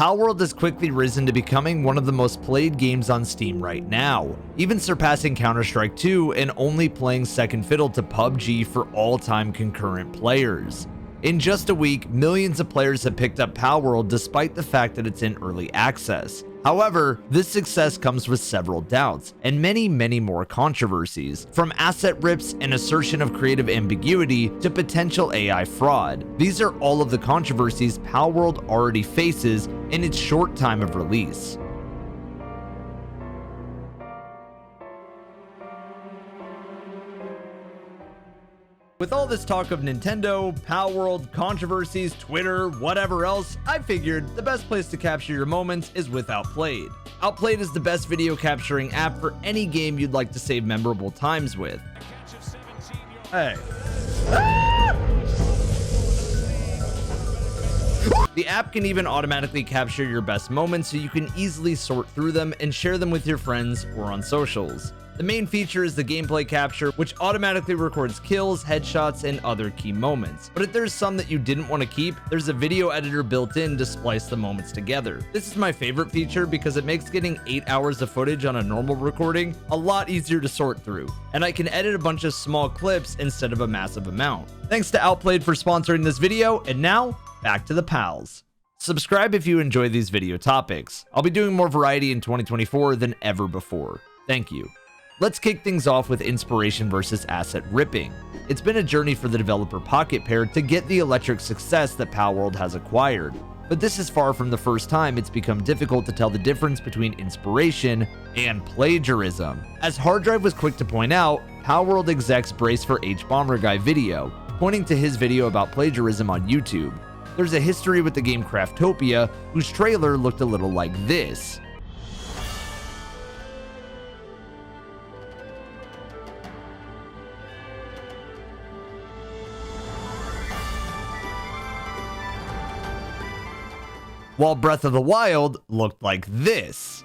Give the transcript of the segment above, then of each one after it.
Palworld has quickly risen to becoming one of the most played games on Steam right now, even surpassing Counter-Strike 2 and only playing second fiddle to PUBG for all-time concurrent players. In just a week, millions of players have picked up Palworld despite the fact that it's in early access. However, this success comes with several doubts and many more controversies, from asset rips and assertion of creative ambiguity to potential AI fraud. These are all of the controversies Palworld already faces in its short time of release. With all this talk of Nintendo, Palworld, controversies, Twitter, whatever else, I figured the best place to capture your moments is with Outplayed. Outplayed is the best video capturing app for any game you'd like to save memorable times with. Hey. The app can even automatically capture your best moments so you can easily sort through them and share them with your friends or on socials. The main feature is the gameplay capture, which automatically records kills, headshots, and other key moments. But if there's some that you didn't want to keep, there's a video editor built in to splice the moments together. This is my favorite feature because it makes getting 8 hours of footage on a normal recording a lot easier to sort through, and I can edit a bunch of small clips instead of a massive amount. Thanks to Outplayed for sponsoring this video, and now, back to the pals. Subscribe if you enjoy these video topics. I'll be doing more variety in 2024 than ever before. Thank you. Let's kick things off with inspiration versus asset ripping. It's been a journey for the developer pocketpair to get the electric success that Palworld has acquired, but this is far from the first time it's become difficult to tell the difference between inspiration and plagiarism. As Harddrive was quick to point out, Palworld execs brace for Hbomberguy video, pointing to his video about plagiarism on YouTube. There's a history with the game Craftopia, whose trailer looked a little like this. While Breath of the Wild looked like this.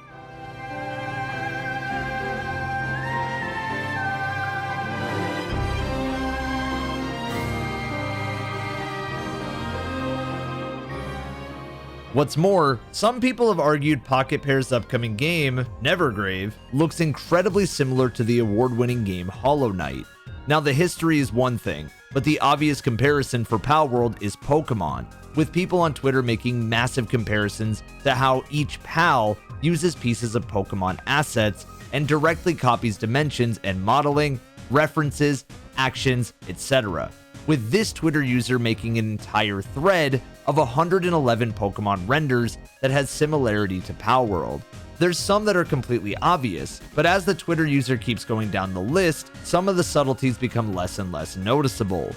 What's more, some people have argued pocketpair's upcoming game, Nevergrave, looks incredibly similar to the award-winning game Hollow Knight. Now, the history is one thing, but the obvious comparison for Palworld is Pokemon, with people on Twitter making massive comparisons to how each PAL uses pieces of Pokemon assets and directly copies dimensions and modeling, references, actions, etc. With this Twitter user making an entire thread of 111 Pokemon renders that has similarity to Palworld. There's some that are completely obvious, but as the Twitter user keeps going down the list, some of the subtleties become less and less noticeable.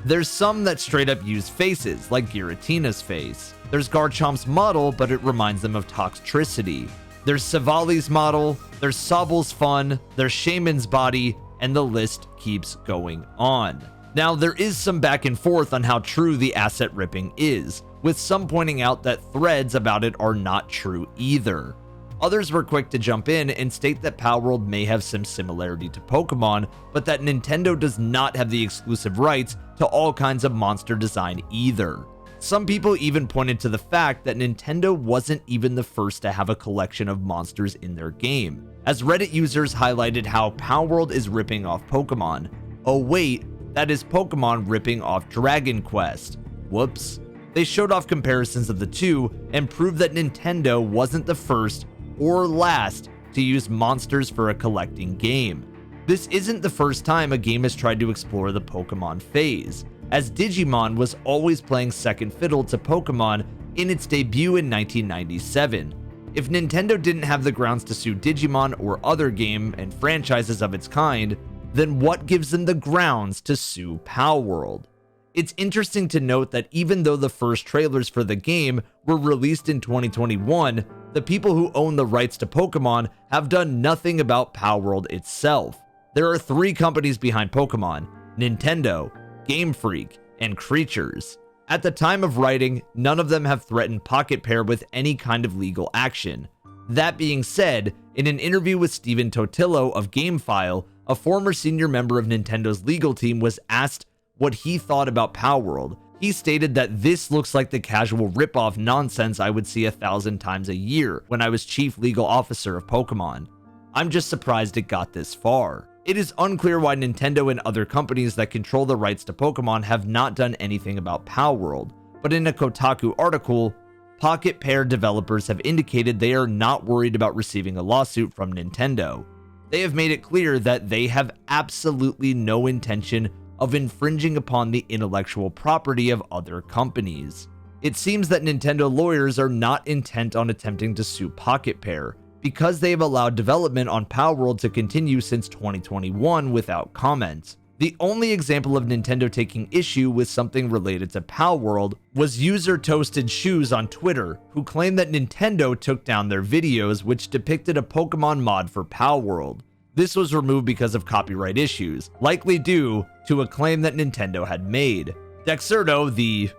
There's some that straight up use faces, like Giratina's face. There's Garchomp's model, but it reminds them of Toxtricity. There's Savali's model, there's Sobble's fun, there's Shaman's body, and the list keeps going on. Now, there is some back and forth on how true the asset ripping is, with some pointing out that threads about it are not true either. Others were quick to jump in and state that Palworld may have some similarity to Pokemon, but that Nintendo does not have the exclusive rights to all kinds of monster design either. Some people even pointed to the fact that Nintendo wasn't even the first to have a collection of monsters in their game, as Reddit users highlighted how Palworld is ripping off Pokemon. Oh wait, that is Pokemon ripping off Dragon Quest. Whoops. They showed off comparisons of the two and proved that Nintendo wasn't the first or last to use monsters for a collecting game. This isn't the first time a game has tried to explore the Pokemon phase, as Digimon was always playing second fiddle to Pokemon in its debut in 1997. If Nintendo didn't have the grounds to sue Digimon or other game and franchises of its kind, then what gives them the grounds to sue Palworld? It's interesting to note that even though the first trailers for the game were released in 2021, the people who own the rights to Pokemon have done nothing about Palworld itself. There are 3 companies behind Pokemon: Nintendo, Game Freak, and Creatures. At the time of writing, none of them have threatened pocketpair with any kind of legal action. That being said, in an interview with Stephen Totillo of GameFile, a former senior member of Nintendo's legal team was asked what he thought about Palworld, He stated that this looks like the casual ripoff nonsense I would see 1,000 times a year when I was chief legal officer of Pokemon. I'm just surprised it got this far. It is unclear why Nintendo and other companies that control the rights to Pokemon have not done anything about Palworld, but in a Kotaku article, pocketpair developers have indicated they are not worried about receiving a lawsuit from Nintendo. They have made it clear that they have absolutely no intention of infringing upon the intellectual property of other companies. It seems that Nintendo lawyers are not intent on attempting to sue pocketpair, because they have allowed development on Palworld to continue since 2021 without comment. The only example of Nintendo taking issue with something related to Palworld was user Toasted Shoes on Twitter, who claimed that Nintendo took down their videos which depicted a Pokemon mod for Palworld. This was removed because of copyright issues, likely due to a claim that Nintendo had made. Dexerto, the,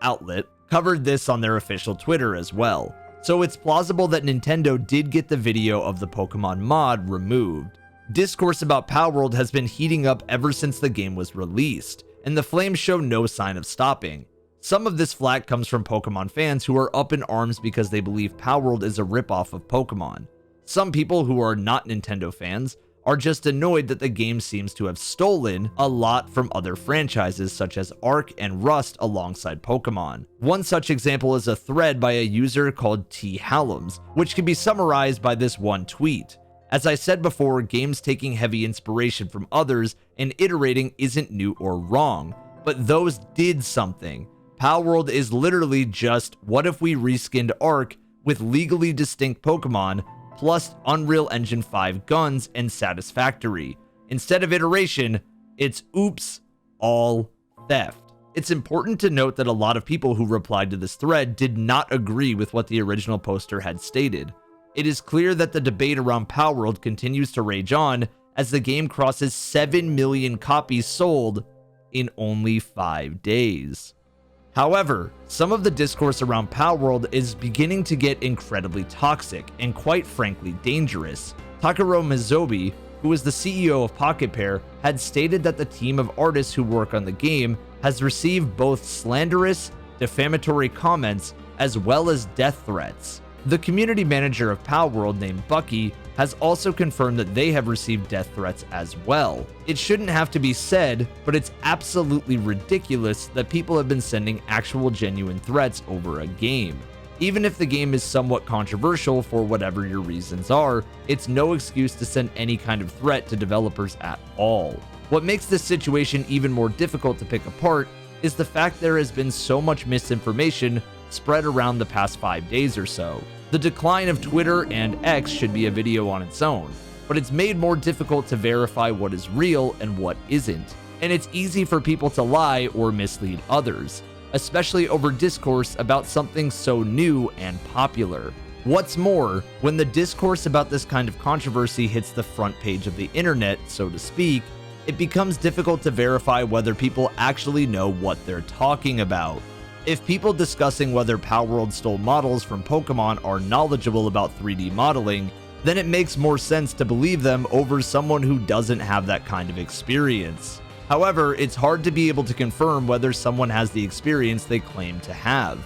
outlet, covered this on their official Twitter as well, so it's plausible that Nintendo did get the video of the Pokemon mod removed. Discourse about Palworld has been heating up ever since the game was released, and the flames show no sign of stopping. Some of this flack comes from Pokemon fans who are up in arms because they believe Palworld is a ripoff of Pokemon. Some people who are not Nintendo fans are just annoyed that the game seems to have stolen a lot from other franchises such as Arc and Rust alongside Pokemon. One such example is a thread by a user called T. Hallums, which can be summarized by this one tweet. As I said before, games taking heavy inspiration from others and iterating isn't new or wrong, but those did something. Palworld is literally just, what if we reskinned Arc with legally distinct Pokemon, plus Unreal Engine 5 guns and Satisfactory. Instead of iteration, it's oops, all theft. It's important to note that a lot of people who replied to this thread did not agree with what the original poster had stated. It is clear that the debate around Palworld continues to rage on as the game crosses 7 million copies sold in only 5 days. However, some of the discourse around Palworld is beginning to get incredibly toxic and quite frankly dangerous. Takuro Mizobi, who is the CEO of pocketpair, had stated that the team of artists who work on the game has received both slanderous, defamatory comments as well as death threats. The community manager of Palworld named Bucky has also confirmed that they have received death threats as well. It shouldn't have to be said, but it's absolutely ridiculous that people have been sending actual genuine threats over a game. Even if the game is somewhat controversial for whatever your reasons are, it's no excuse to send any kind of threat to developers at all. What makes this situation even more difficult to pick apart is the fact there has been so much misinformation spread around the past 5 days or so. The decline of Twitter and X should be a video on its own, but it's made more difficult to verify what is real and what isn't, and it's easy for people to lie or mislead others, especially over discourse about something so new and popular. What's more, when the discourse about this kind of controversy hits the front page of the internet, so to speak, it becomes difficult to verify whether people actually know what they're talking about. If people discussing whether Palworld stole models from Pokemon are knowledgeable about 3D modeling, then it makes more sense to believe them over someone who doesn't have that kind of experience. However, it's hard to be able to confirm whether someone has the experience they claim to have.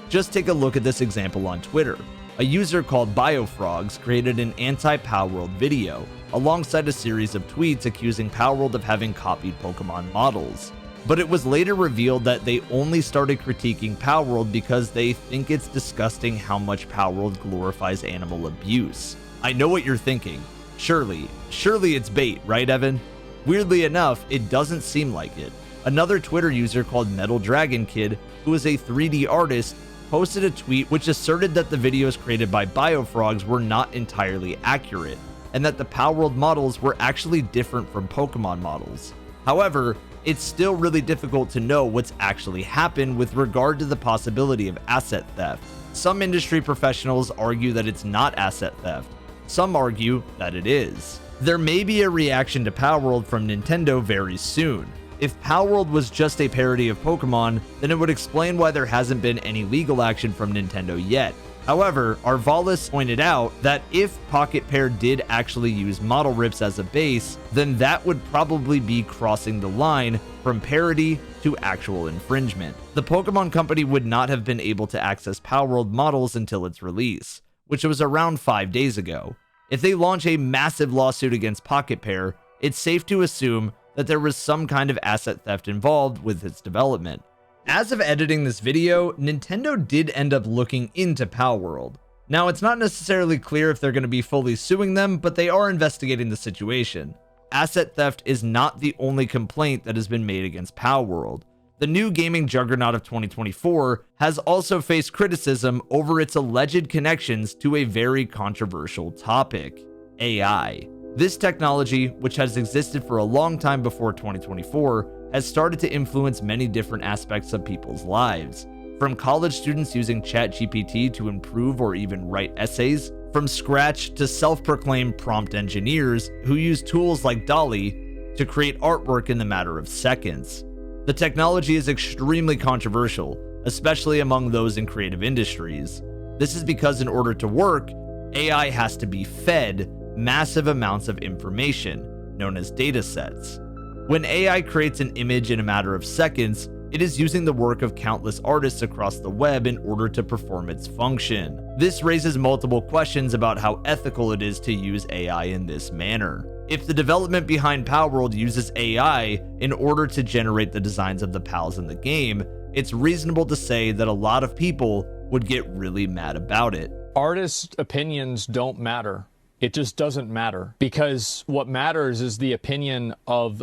Just take a look at this example on Twitter. A user called BioFrogs created an anti-Palworld video, alongside a series of tweets accusing Palworld of having copied Pokemon models. But it was later revealed that they only started critiquing Palworld because they think it's disgusting how much Palworld glorifies animal abuse. I know what you're thinking. Surely it's bait, right, Evan? Weirdly enough, it doesn't seem like it. Another Twitter user called Metal Dragon Kid, who is a 3D artist, posted a tweet which asserted that the videos created by BioFrogs were not entirely accurate, and that the Palworld models were actually different from Pokemon models. However, it's still really difficult to know what's actually happened with regard to the possibility of asset theft. Some industry professionals argue that it's not asset theft. Some argue that it is. There may be a reaction to Palworld from Nintendo very soon. If Palworld was just a parody of Pokemon, then it would explain why there hasn't been any legal action from Nintendo yet. However, Arvalis pointed out that if pocketpair did actually use model rips as a base, then that would probably be crossing the line from parody to actual infringement. The Pokemon Company would not have been able to access Palworld models until its release, which was around 5 days ago. If they launch a massive lawsuit against pocketpair, it's safe to assume that there was some kind of asset theft involved with its development. As of editing this video, Nintendo did end up looking into Palworld. Now, it's not necessarily clear if they're going to be fully suing them, but they are investigating the situation. Asset theft is not the only complaint that has been made against Palworld. The new gaming juggernaut of 2024 has also faced criticism over its alleged connections to a very controversial topic: AI. This technology, which has existed for a long time before 2024, has started to influence many different aspects of people's lives. From college students using ChatGPT to improve or even write essays, from scratch to self-proclaimed prompt engineers who use tools like DALL-E to create artwork in the matter of seconds. The technology is extremely controversial, especially among those in creative industries. This is because in order to work, AI has to be fed massive amounts of information, known as data sets. When AI creates an image in a matter of seconds, it is using the work of countless artists across the web in order to perform its function. This raises multiple questions about how ethical it is to use AI in this manner. If the development behind Palworld uses AI in order to generate the designs of the pals in the game, it's reasonable to say that a lot of people would get really mad about it. Artists' opinions don't matter. It just doesn't matter, because what matters is the opinion of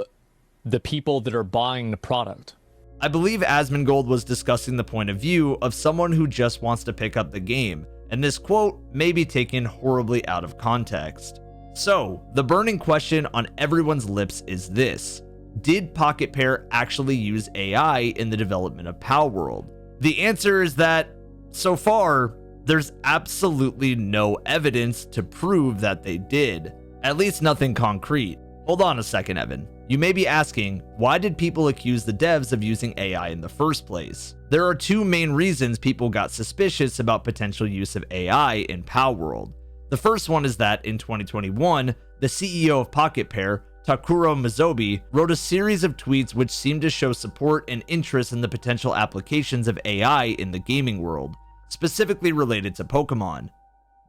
the people that are buying the product. I believe Hbomberguy was discussing the point of view of someone who just wants to pick up the game, and this quote may be taken horribly out of context. So, the burning question on everyone's lips is this: did pocketpair actually use AI in the development of Palworld? The answer is that, so far, there's absolutely no evidence to prove that they did. At least nothing concrete. Hold on a second, Evan. You may be asking, why did people accuse the devs of using AI in the first place? There are two main reasons people got suspicious about potential use of AI in Palworld. The first one is that in 2021, the CEO of pocketpair, Takuro Mizobi, wrote a series of tweets which seemed to show support and interest in the potential applications of AI in the gaming world, specifically related to Pokemon.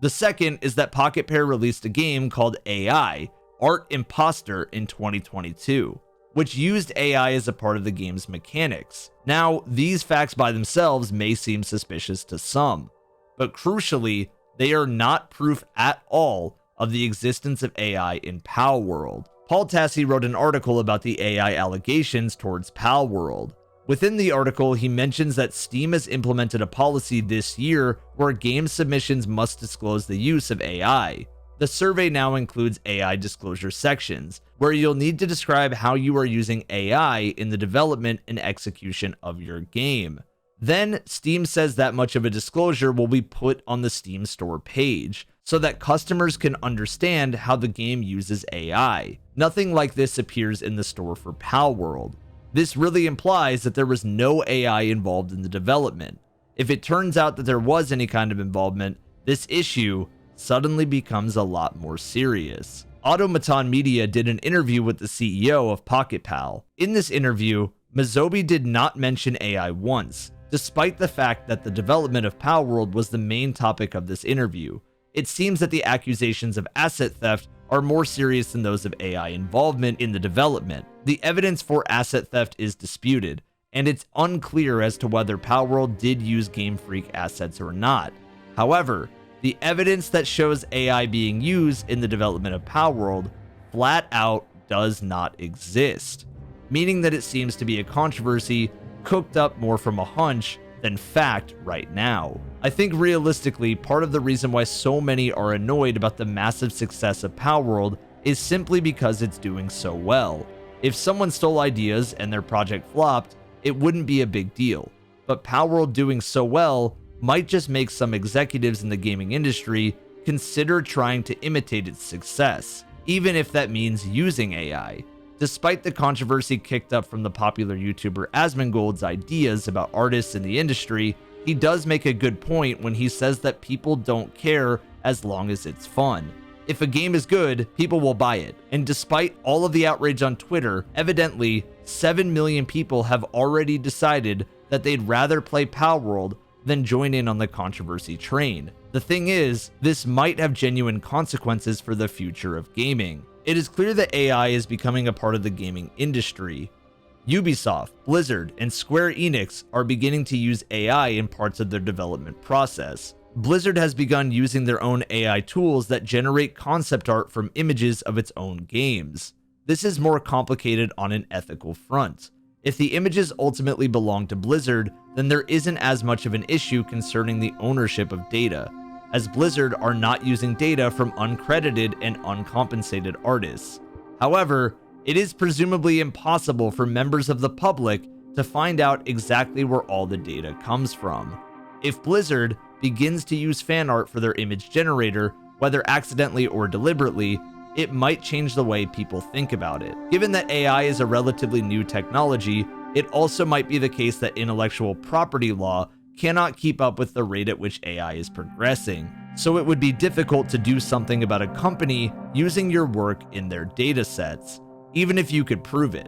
The second is that pocketpair released a game called AI, Art Imposter, in 2022, which used AI as a part of the game's mechanics. Now, these facts by themselves may seem suspicious to some, but crucially, they are not proof at all of the existence of AI in Palworld. Paul Tassi wrote an article about the AI allegations towards Palworld. Within the article, he mentions that Steam has implemented a policy this year where game submissions must disclose the use of AI. The survey now includes AI disclosure sections, where you'll need to describe how you are using AI in the development and execution of your game. Then, Steam says that much of a disclosure will be put on the Steam store page, so that customers can understand how the game uses AI. Nothing like this appears in the store for Palworld. This really implies that there was no AI involved in the development. If it turns out that there was any kind of involvement, this issue suddenly becomes a lot more serious. Automaton Media did an interview with the CEO of PocketPal. In this interview, Mizobi did not mention AI once, despite the fact that the development of Palworld was the main topic of this interview. It seems that the accusations of asset theft are more serious than those of AI involvement in the development. The evidence for asset theft is disputed, and it's unclear as to whether Palworld did use Game Freak assets or not. However, the evidence that shows AI being used in the development of Palworld flat out does not exist, meaning that it seems to be a controversy cooked up more from a hunch than fact right now. I think realistically, part of the reason why so many are annoyed about the massive success of Palworld is simply because it's doing so well. If someone stole ideas and their project flopped, it wouldn't be a big deal. But Palworld doing so well might just make some executives in the gaming industry consider trying to imitate its success, even if that means using AI. Despite the controversy kicked up from the popular YouTuber Hbomberguy's ideas about artists in the industry, he does make a good point when he says that people don't care as long as it's fun. If a game is good, people will buy it. And despite all of the outrage on Twitter, evidently 7 million people have already decided that they'd rather play Palworld than join in on the controversy train. The thing is, this might have genuine consequences for the future of gaming. It is clear that AI is becoming a part of the gaming industry. Ubisoft, Blizzard, and Square Enix are beginning to use AI in parts of their development process. Blizzard has begun using their own AI tools that generate concept art from images of its own games. This is more complicated on an ethical front. If the images ultimately belong to Blizzard, then there isn't as much of an issue concerning the ownership of data, as Blizzard are not using data from uncredited and uncompensated artists. However, it is presumably impossible for members of the public to find out exactly where all the data comes from. If Blizzard begins to use fan art for their image generator, whether accidentally or deliberately, it might change the way people think about it. Given that AI is a relatively new technology, it also might be the case that intellectual property law cannot keep up with the rate at which AI is progressing, so it would be difficult to do something about a company using your work in their data sets, even if you could prove it.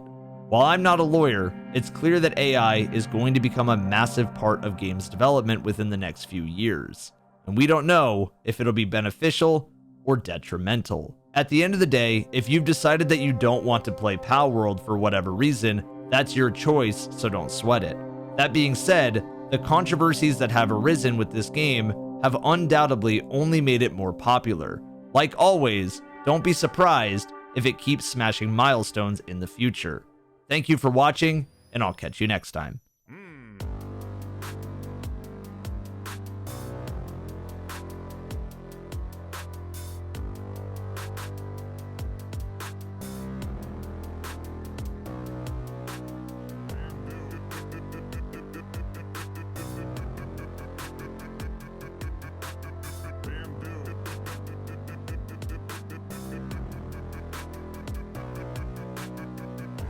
While I'm not a lawyer, it's clear that AI is going to become a massive part of games development within the next few years, and we don't know if it'll be beneficial or detrimental. At the end of the day, if you've decided that you don't want to play Palworld for whatever reason, that's your choice, so don't sweat it. That being said, the controversies that have arisen with this game have undoubtedly only made it more popular. Like always, don't be surprised if it keeps smashing milestones in the future. Thank you for watching, and I'll catch you next time.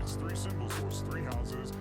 It's three symbols, so it's three houses.